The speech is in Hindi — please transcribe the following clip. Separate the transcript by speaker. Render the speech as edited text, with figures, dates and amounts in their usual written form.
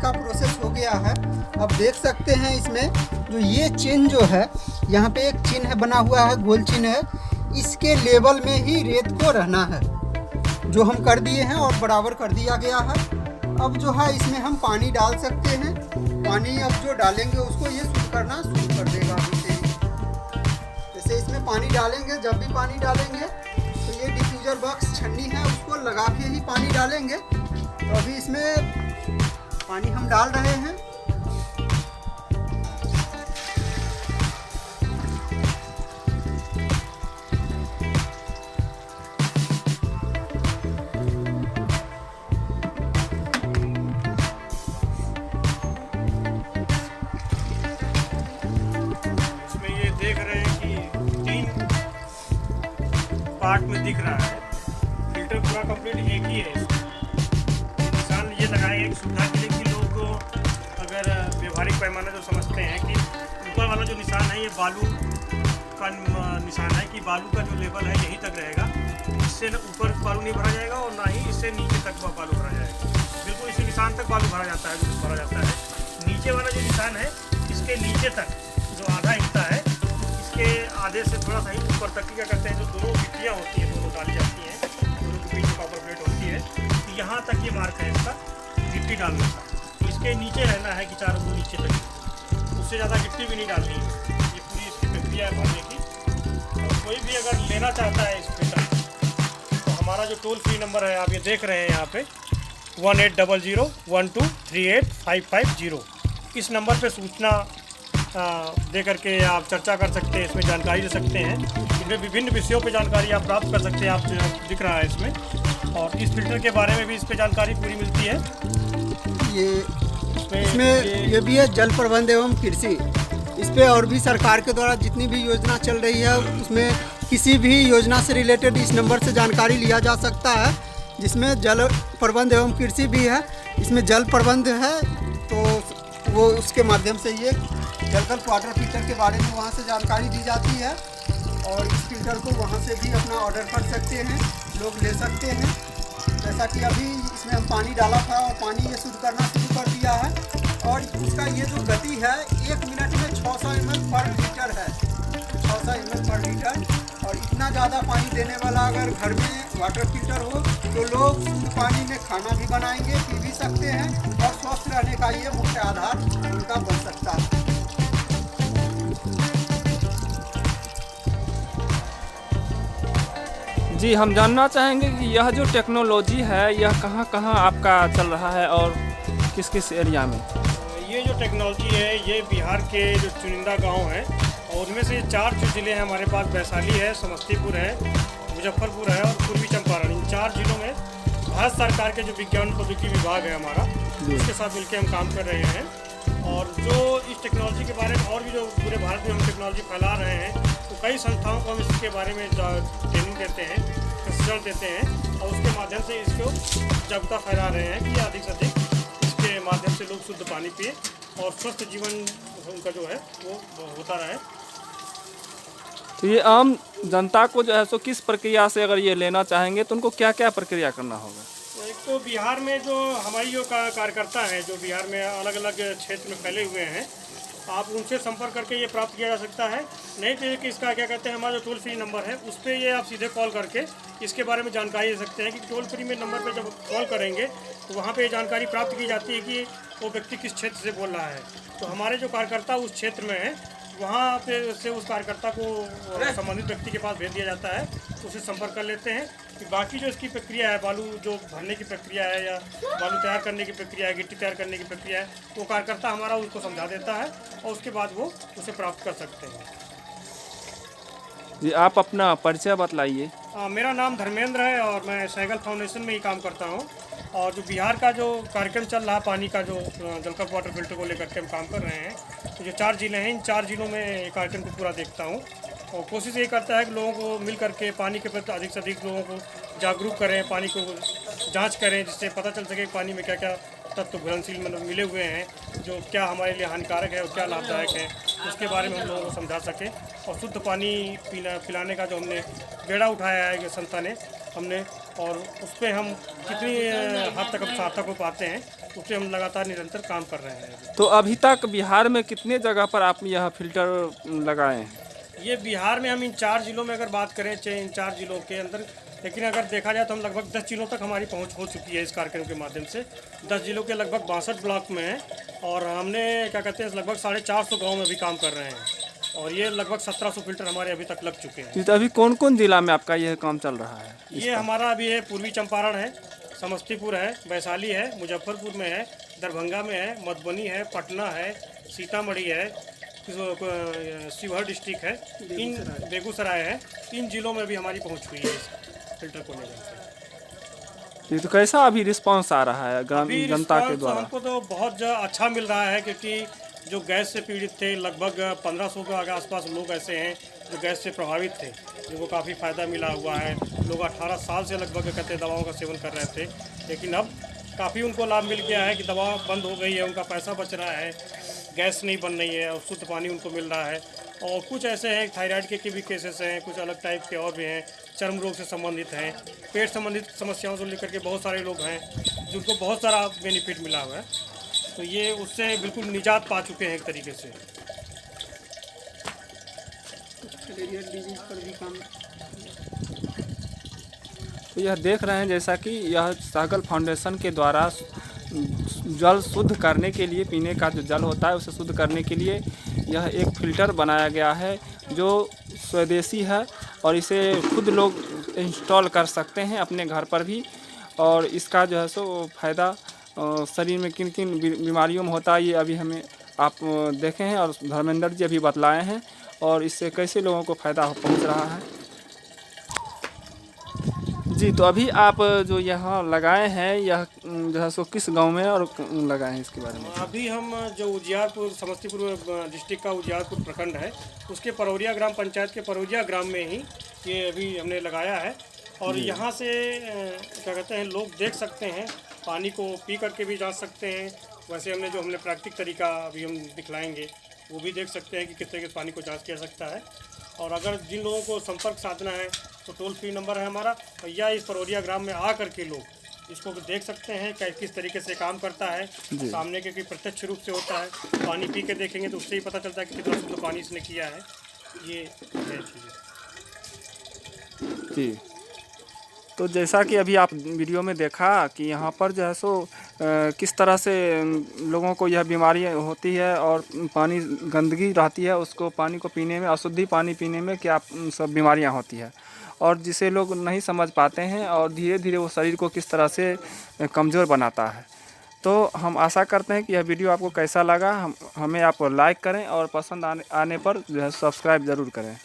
Speaker 1: का प्रोसेस हो गया है। अब देख सकते हैं इसमें जो ये चिन्ह जो है, यहाँ पे एक चिन्ह बना हुआ है, गोल चिन्ह है, इसके लेवल में ही रेत को रहना है, जो हम कर दिए हैं और बराबर कर दिया गया है। अब जो है इसमें हम पानी डाल सकते हैं। पानी अब जो डालेंगे उसको ये शुरू करना शुरू कर देगा अभी से ही। जैसे इसमें पानी डालेंगे, जब भी पानी डालेंगे तो ये डिफ्यूजर बॉक्स छन्नी है उसको लगा के ही पानी डालेंगे। तो अभी इसमें पानी हम डाल रहे हैं।
Speaker 2: देख रहे हैं कि 3 पार्ट में दिख रहा है। फिल्टर पूरा कंप्लीट एक ही है। निशान ये लगाए एक सुविधा के लिए कि लोग अगर व्यवहारिक पैमाना जो समझते हैं कि ऊपर वाला जो निशान है ये बालू का निशान है कि बालू का जो लेवल है यहीं तक रहेगा, इससे ऊपर बालू नहीं भरा जाएगा और ना ही इससे नीचे तक बालू भरा जाएगा। बिल्कुल इसी निशान तक बालू भरा जाता है। नीचे वाला जो निशान है इसके नीचे तक जो आधा हिस्सा है के आधे से थोड़ा सा ही ऊपर तक क्या करते हैं, जो दोनों गिट्टियाँ होती हैं दोनों डाली जाती हैं, दोनों के बीच में कॉपर प्लेट होती है, तो यहाँ तक ये मार्क है इसका गिट्टी डालने का। तो इसके नीचे रहना है कि चारों को नीचे तक, उससे ज़्यादा गिट्टी भी नहीं डालनी है। ये पूरी इसकी प्रक्रिया है भरने की। और कोई भी अगर लेना चाहता है इस फिल्टर तो हमारा जो टोल फ्री नंबर है आप ये देख रहे हैं यहाँ पे 180012385550, इस नंबर पर सूचना दे करके आप चर्चा कर सकते हैं, इसमें जानकारी ले सकते हैं। इसमें विभिन्न विषयों पे जानकारी आप प्राप्त कर सकते हैं। आप दिख रहा है इसमें, और इस फिल्टर के बारे में भी इस पे जानकारी पूरी मिलती है।
Speaker 1: ये भी है जल प्रबंध एवं कृषि। इस पे और भी सरकार के द्वारा जितनी भी योजना चल रही है उसमें किसी भी योजना से रिलेटेड इस नंबर से जानकारी लिया जा सकता है, जिसमें जल प्रबंध एवं कृषि भी है। इसमें जल प्रबंध है तो वो उसके माध्यम से ये जलकल वाटर फिल्टर के बारे में वहाँ से जानकारी दी जाती है, और इस फिल्टर को वहाँ से भी अपना ऑर्डर कर सकते हैं, लोग ले सकते हैं। जैसा कि अभी इसमें हम पानी डाला था और पानी ये शुरू करना शुरू कर दिया है, और इसका ये जो गति है 1 मिनट में 600 ml पर लीटर है, 600 ml पर लीटर। और इतना ज़्यादा पानी देने वाला अगर घर में वाटर फिल्टर हो तो लोग शुद्ध पानी में खाना भी बनाएंगे, पी भी सकते हैं, और स्वस्थ रहने का ये मुख्य आधार उनका बन सकता है।
Speaker 3: जी, हम जानना चाहेंगे कि यह जो टेक्नोलॉजी है यह कहाँ कहाँ आपका चल रहा है और किस किस एरिया में?
Speaker 2: ये जो टेक्नोलॉजी है ये बिहार के जो चुनिंदा गांव हैं, और उनमें से 4 जो ज़िले हैं हमारे पास, वैशाली है, समस्तीपुर है, मुजफ्फरपुर है और पूर्वी चंपारण। इन 4 जिलों में भारत सरकार के जो विज्ञान प्रौद्योगिकी विभाग है हमारा, उसके साथ मिलकर हम काम कर रहे हैं। और जो इस टेक्नोलॉजी के बारे में और भी जो पूरे भारत में हम टेक्नोलॉजी फैला रहे हैं, तो कई संस्थाओं को हम इसके बारे में ट्रेनिंग देते हैं, प्रशिक्षण देते हैं, और उसके माध्यम से इसको जागरूकता फैला रहे हैं कि अधिक से अधिक इसके माध्यम से लोग शुद्ध पानी पिए और स्वस्थ जीवन उनका जो है वो होता रहे।
Speaker 3: तो ये आम जनता को जो है सो किस प्रक्रिया से अगर ये लेना चाहेंगे तो उनको क्या क्या प्रक्रिया करना होगा?
Speaker 2: एक तो बिहार में जो हमारी जो कार्यकर्ता हैं जो बिहार में अलग अलग क्षेत्र में फैले हुए हैं, आप उनसे संपर्क करके ये प्राप्त किया जा सकता है। नहीं तो कि इसका क्या कहते हैं, हमारा जो टोल फ्री नंबर है उस पर ये आप सीधे कॉल करके इसके बारे में जानकारी ले सकते हैं कि टोल फ्री में नंबर पे जब कॉल करेंगे तो वहाँ पे जानकारी प्राप्त की जाती है कि वो व्यक्ति किस क्षेत्र से बोल रहा है। तो हमारे जो कार्यकर्ता उस क्षेत्र में है वहाँ पे से उस कार्यकर्ता को संबंधित व्यक्ति के पास भेज दिया जाता है, उससे संपर्क कर लेते हैं कि बाकी जो इसकी प्रक्रिया है, बालू जो भरने की प्रक्रिया है या बालू तैयार करने की प्रक्रिया है, गिट्टी तैयार करने की प्रक्रिया है, वो कार्यकर्ता हमारा उसको समझा देता है और उसके बाद वो उसे प्राप्त कर सकते हैं।
Speaker 3: जी, आप अपना परिचय बतलाइए।
Speaker 2: मेरा नाम धर्मेंद्र है और मैं सहगल फाउंडेशन में ही काम करता हूँ। और जो बिहार का जो कार्यक्रम चल रहा है पानी का, जो जलकल वाटर फिल्टर को लेकर के हम काम कर रहे हैं, तो जो 4 जिले हैं इन 4 जिलों में कार्यक्रम को पूरा देखता हूँ और कोशिश ये करता है कि लोगों को मिल करके पानी के प्रति अधिक से अधिक लोगों को जागरूक करें, पानी को जांच करें, जिससे पता चल सके पानी में क्या क्या तत्व घुलनशील मतलब मिले हुए हैं, जो क्या हमारे लिए हानिकारक है और क्या लाभदायक है, उसके बारे में हम लोगों को समझा सकें। और शुद्ध पानी पिलाने का जो हमने बेड़ा उठाया है संस्था ने हमने, और उस पर हम कितनी हद तक हम सार्थक हो पाते हैं उस पर हम लगातार निरंतर काम कर रहे हैं।
Speaker 3: तो अभी तक बिहार में कितने जगह पर आप यह फिल्टर लगाए हैं?
Speaker 2: ये बिहार में हम इन 4 जिलों में अगर बात करें, चाहे इन 4 जिलों के अंदर, लेकिन अगर देखा जाए तो हम लगभग 10 जिलों तक हमारी पहुंच हो चुकी है इस कार्यक्रम के माध्यम से। 10 जिलों के लगभग 62 ब्लॉक में है और हमने क्या कहते हैं लगभग 450 गाँव में भी काम कर रहे हैं और ये लगभग 1700 फिल्टर हमारे अभी तक लग चुके हैं।
Speaker 3: तो अभी कौन कौन जिला में आपका यह काम चल रहा है?
Speaker 2: ये हमारा अभी है पूर्वी चंपारण है, समस्तीपुर है, वैशाली है, मुजफ्फरपुर में है, दरभंगा में है, मधुबनी है, पटना है, सीतामढ़ी है, शिवहर डिस्ट्रिक्ट है, इन बेगूसराय है। इन जिलों में भी हमारी पहुंच हुई है इस फिल्टर को लेकर।
Speaker 3: ये तो कैसा अभी रिस्पांस आ रहा है ग्राम
Speaker 2: अभी
Speaker 3: जनता के
Speaker 2: रिस्पांस
Speaker 3: द्वारा?
Speaker 2: हमको तो बहुत अच्छा मिल रहा है क्योंकि जो गैस से पीड़ित थे लगभग 1500 के आसपास लोग ऐसे हैं जो गैस से प्रभावित थे, जिनको काफ़ी फ़ायदा मिला हुआ है। लोग 18 साल से लगभग कहते दवाओं का सेवन कर रहे थे, लेकिन अब काफ़ी उनको लाभ मिल गया है कि दवा बंद हो गई है, उनका पैसा बच रहा है, गैस नहीं बन रही है और शुद्ध पानी उनको मिल रहा है। और कुछ ऐसे हैं थायराइड के भी केसेस हैं, कुछ अलग टाइप के और भी हैं, चर्म रोग से संबंधित हैं, पेट संबंधित समस्याओं से लेकर के बहुत सारे लोग हैं जिनको बहुत सारा बेनिफिट मिला हुआ है। तो ये उससे बिल्कुल निजात पा चुके हैं एक तरीके से।
Speaker 1: मलेरिया डिजीज पर भी काम।
Speaker 3: तो यह देख रहे हैं जैसा कि यह सहगल फाउंडेशन के द्वारा जल शुद्ध करने के लिए, पीने का जो जल होता है उसे शुद्ध करने के लिए यह एक फ़िल्टर बनाया गया है जो स्वदेशी है और इसे खुद लोग इंस्टॉल कर सकते हैं अपने घर पर भी। और इसका जो है सो फ़ायदा शरीर में किन किन बीमारियों में होता है ये अभी हमें आप देखे हैं और धर्मेंद्र जी अभी बतलाए हैं और इससे कैसे लोगों को फ़ायदा पहुंच रहा है। जी, तो अभी आप जो यहाँ लगाए हैं यह जो है सो किस गांव में और लगाए हैं इसके बारे में?
Speaker 2: अभी हम जो उजियारपुर समस्तीपुर डिस्ट्रिक्ट का उजियारपुर प्रखंड है उसके परौरिया ग्राम पंचायत के परौरिया ग्राम में ही ये अभी हमने लगाया है। और यहाँ से क्या कहते हैं लोग देख सकते हैं, पानी को पी करके भी जांच सकते हैं। वैसे हमने प्राकृतिक तरीका अभी हम दिखलाएंगे, वो भी देख सकते हैं कि किस तरीके से पानी को जांच किया सकता है। और अगर जिन लोगों को संपर्क साधना है तो टोल फ्री नंबर है हमारा, या इस परौरिया ग्राम में आ करके लोग इसको देख सकते हैं कि किस तरीके से काम करता है। सामने के प्रत्यक्ष रूप से होता है, पानी पी के देखेंगे तो उससे ही पता चलता है कि कितना शुद्ध पानी इसने किया है। ये है चीज़ें।
Speaker 3: जी, तो जैसा कि अभी आप वीडियो में देखा कि यहाँ पर जो है सो किस तरह से लोगों को यह बीमारी होती है और पानी गंदगी रहती है, उसको पानी को पीने में, अशुद्धि पानी पीने में क्या सब बीमारियाँ होती है और जिसे लोग नहीं समझ पाते हैं और धीरे धीरे वो शरीर को किस तरह से कमज़ोर बनाता है। तो हम आशा करते हैं कि यह वीडियो आपको कैसा लगा, हमें आप लाइक करें और पसंद आने पर जो है सब्सक्राइब ज़रूर करें।